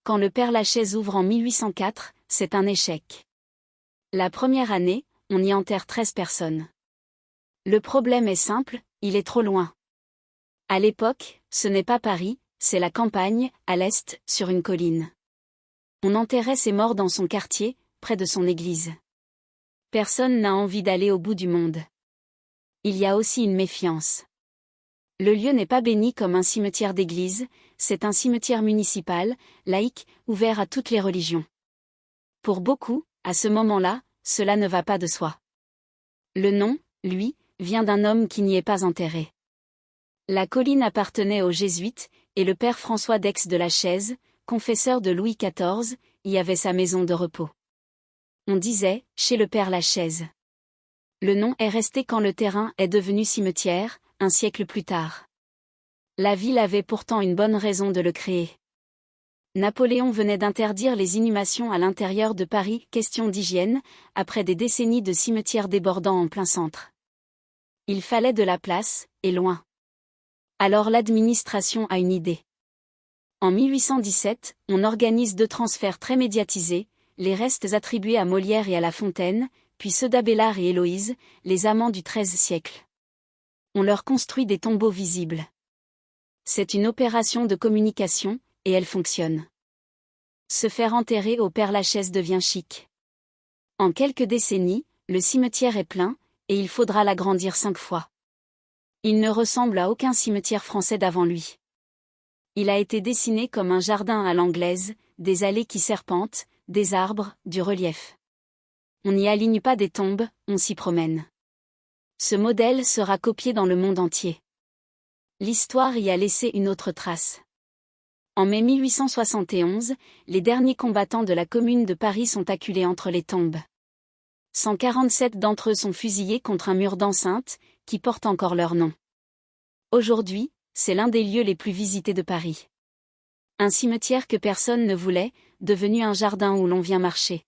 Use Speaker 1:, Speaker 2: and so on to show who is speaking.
Speaker 1: Quand le Père-Lachaise ouvre en 1804, c'est un échec. La première année, on y enterre 13 personnes. Le problème est simple, il est trop loin. À l'époque, ce n'est pas Paris, c'est la campagne, à l'est, sur une colline. On enterrait ses morts dans son quartier, près de son église. Personne n'a envie d'aller au bout du monde. Il y a aussi une méfiance. Le lieu n'est pas béni comme un cimetière d'église, c'est un cimetière municipal, laïque, ouvert à toutes les religions. Pour beaucoup, à ce moment-là, cela ne va pas de soi. Le nom, lui, vient d'un homme qui n'y est pas enterré. La colline appartenait aux Jésuites, et le père François d'Aix de la Chaise, confesseur de Louis XIV, y avait sa maison de repos. On disait, chez le père Lachaise. Le nom est resté quand le terrain est devenu cimetière, un siècle plus tard. La ville avait pourtant une bonne raison de le créer. Napoléon venait d'interdire les inhumations à l'intérieur de Paris, question d'hygiène, après des décennies de cimetières débordant en plein centre. Il fallait de la place, et loin. Alors l'administration a une idée. En 1817, on organise 2 transferts très médiatisés, les restes attribués à Molière et à La Fontaine, puis ceux d'Abélard et Héloïse, les amants du XIIIe siècle. On leur construit des tombeaux visibles. C'est une opération de communication, et elle fonctionne. Se faire enterrer au Père-Lachaise devient chic. En quelques décennies, le cimetière est plein, et il faudra l'agrandir 5 fois. Il ne ressemble à aucun cimetière français d'avant lui. Il a été dessiné comme un jardin à l'anglaise, des allées qui serpentent, des arbres, du relief. On n'y aligne pas des tombes, on s'y promène. Ce modèle sera copié dans le monde entier. L'histoire y a laissé une autre trace. En mai 1871, les derniers combattants de la Commune de Paris sont acculés entre les tombes. 147 d'entre eux sont fusillés contre un mur d'enceinte, qui porte encore leur nom. Aujourd'hui, c'est l'un des lieux les plus visités de Paris. Un cimetière que personne ne voulait, devenu un jardin où l'on vient marcher.